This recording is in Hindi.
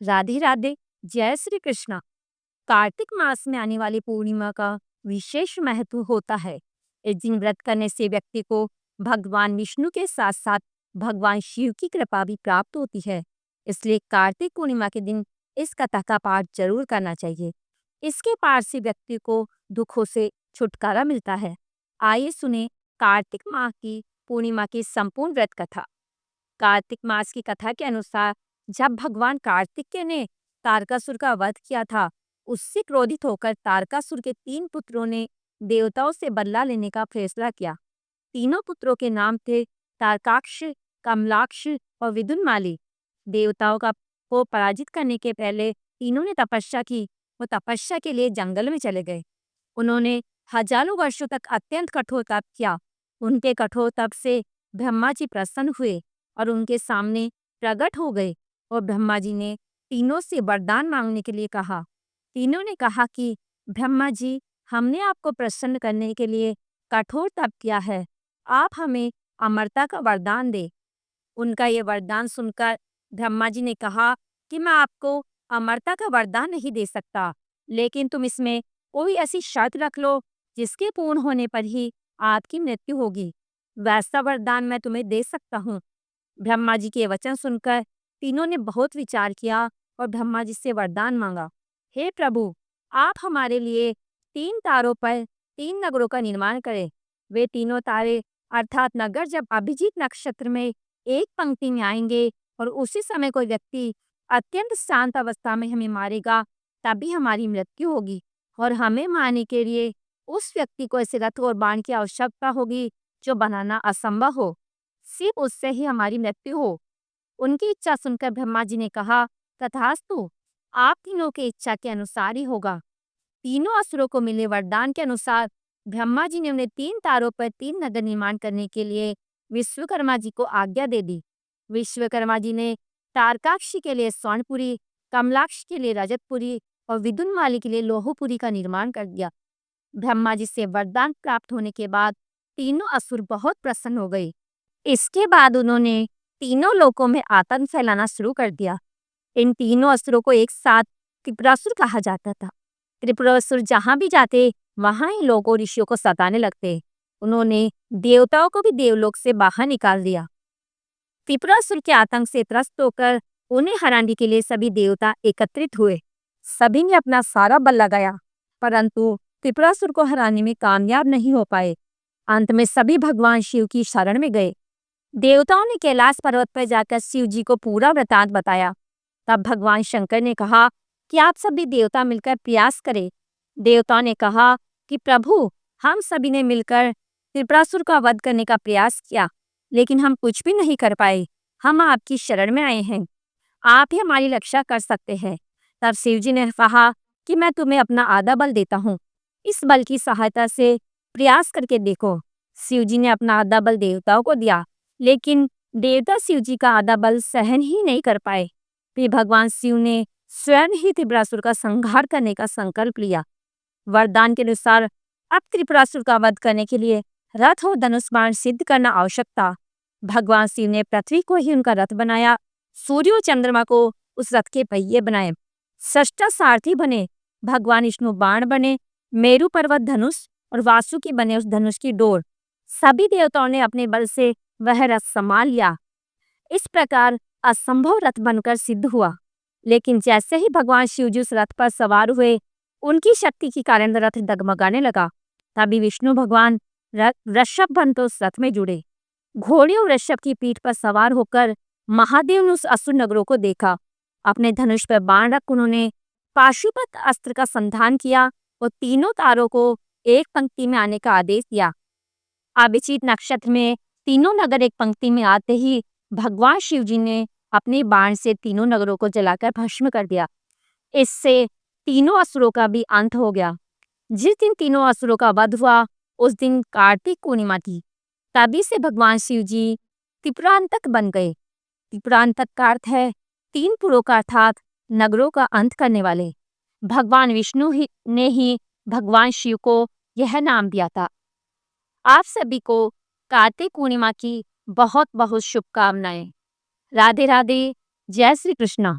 राधे राधे। जय श्री कृष्णा। कार्तिक मास में आने वाली पूर्णिमा का विशेष महत्व होता है। इस दिन व्रत करने से व्यक्ति को भगवान विष्णु के साथ साथ भगवान शिव की कृपा भी प्राप्त होती है। इसलिए कार्तिक पूर्णिमा के दिन इस कथा का पाठ जरूर करना चाहिए। इसके पाठ से व्यक्ति को दुखों से छुटकारा मिलता है। आइए सुने कार्तिक माह की पूर्णिमा की संपूर्ण व्रत कथा। कार्तिक मास की कथा के अनुसार जब भगवान कार्तिकेय ने तारकासुर का वध किया था, उससे क्रोधित होकर तारकासुर के 3 पुत्रों ने देवताओं से बदला लेने का फैसला किया। तीनों पुत्रों के नाम थे तारकाक्ष, कमलाक्ष और विदुन्माली। देवताओं को पराजित करने के पहले तीनों ने तपस्या की। वो तपस्या के लिए जंगल में चले गए। उन्होंने हजारों वर्षों तक अत्यंत कठोर तप किया। उनके कठोर तप से ब्रह्मा जी प्रसन्न हुए और उनके सामने प्रकट हो गए और ब्रह्मा जी ने तीनों से वरदान मांगने के लिए कहा। तीनों ने कहा कि ब्रह्मा जी, हमने आपको प्रसन्न करने के लिए कठोर तप किया है, आप हमें अमरता का वरदान दे। उनका ये वरदान सुनकर ब्रह्मा जी ने कहा कि मैं आपको अमरता का वरदान नहीं दे सकता, लेकिन तुम इसमें कोई ऐसी शर्त रख लो जिसके पूर्ण होने पर ही आपकी मृत्यु होगी। वैसा वरदान मैं तुम्हें दे सकता हूँ। ब्रह्मा जी के वचन सुनकर तीनों ने बहुत विचार किया और ब्रह्मा जी से वरदान मांगा। हे प्रभु, आप हमारे लिए 3 तारों पर 3 नगरों का निर्माण करें। वे तीनों तारे अर्थात नगर जब अभिजीत नक्षत्र में एक पंक्ति में आएंगे और उसी समय कोई व्यक्ति अत्यंत शांत अवस्था में हमें मारेगा, तभी हमारी मृत्यु होगी और हमें मारने के लिए उस व्यक्ति को ऐसे रथ और बाण की आवश्यकता होगी जो बनाना असंभव हो। सिर्फ उससे ही हमारी मृत्यु हो। उनकी इच्छा सुनकर ब्रह्मा जी ने कहा, तथास्तु, आप तीनों की इच्छा के अनुसार ही होगा। तीनों असुरों को मिले वरदान के अनुसार ब्रह्मा जी ने उन्हें 3 तारों पर 3 नगर निर्माण करने के लिए विश्वकर्मा जी को आज्ञा दे दी। विश्वकर्मा जी ने तारकाक्षी के लिए स्वर्णपुरी, कमलाक्ष के लिए रजतपुरी और विदुन्माली के लिए लोहपुरी का निर्माण कर दिया। ब्रह्मा जी से वरदान प्राप्त होने के बाद तीनों असुर बहुत प्रसन्न हो गए। इसके बाद उन्होंने तीनों लोकों में आतंक फैलाना शुरू कर दिया। इन तीनों असुरों को एक साथ त्रिपुरासुर कहा जाता था। त्रिपुरासुर जहां भी जाते वहां ही लोगों और ऋषियों को सताने लगते। उन्होंने देवताओं को भी देवलोक से बाहर निकाल दिया। त्रिपुरासुर के आतंक से त्रस्त होकर उन्हें हराने के लिए सभी देवता एकत्रित हुए। सभी ने अपना सारा बल लगाया, परंतु त्रिपुरासुर को हराने में कामयाब नहीं हो पाए। अंत में सभी भगवान शिव की शरण में गए। देवताओं ने कैलाश पर्वत पर जाकर शिव जी को पूरा वृतांत बताया। तब भगवान शंकर ने कहा कि आप सभी देवता मिलकर प्रयास करें। देवताओं ने कहा कि प्रभु, हम सभी ने मिलकर त्रिपुरासुर का वध करने का प्रयास किया, लेकिन हम कुछ भी नहीं कर पाए। हम आपकी शरण में आए हैं, आप ही हमारी रक्षा कर सकते हैं। तब शिव जी ने कहा कि मैं तुम्हें अपना आधा बल देता हूँ, इस बल की सहायता से प्रयास करके देखो। शिव जी ने अपना आधा बल देवताओं को दिया, लेकिन देवता शिव जी का आधा बल सहन ही नहीं कर पाए। फिर भगवान शिव ने स्वयं ही त्रिपुरासुर का संहार करने का संकल्प लिया। वरदान के अनुसार अब त्रिपुरासुर का वध करने के लिए रथ और धनुष बाण सिद्ध करना आवश्यक था। भगवान शिव ने पृथ्वी को ही उनका रथ बनाया, सूर्य और चंद्रमा को उस रथ के पहिए बनाए, षष्ठा सारथी बने, भगवान विष्णु बाण बने, मेरु पर्वत धनुष और वासुकी बने उस धनुष की डोर। सभी देवताओं ने अपने बल से वह रथ संभाल लिया। इस प्रकार असंभव रथ बनकर सिद्ध हुआ। लेकिन जैसे ही भगवान शिव जी उस रथ पर सवार हुए, उनकी शक्ति के कारण रथ डगमगाने लगा। तभी विष्णु भगवान वृषभ बनकर उस रथ में जुड़े। घोड़े और वृषभ की पीठ पर सवार होकर महादेव ने उस असुर नगरों को देखा। अपने धनुष पर बाण रख उन्होंने पाशुपत अस्त्र का संधान किया और तीनों तारों को एक पंक्ति में आने का आदेश दिया। अभिजीत नक्षत्र में तीनों नगर एक पंक्ति में आते ही भगवान शिव जी ने अपने बाण से तीनों नगरों को जलाकर भस्म कर दिया। इससे तीनों असुरों का भी अंत हो गया। जिस दिन तीनों असुरों का वध हुआ, उस दिन कार्तिक पूर्णिमा थी। तभी से भगवान शिव जी त्रिपुरांतक बन गए। त्रिपुरांतक का अर्थ है 3 पुरों का अर्थात नगरों का अंत करने वाले। भगवान विष्णु ने ही भगवान शिव को यह नाम दिया था। आप सभी को कार्तिक पूर्णिमा की बहुत बहुत शुभकामनाएं। राधे राधे। जय श्री कृष्णा।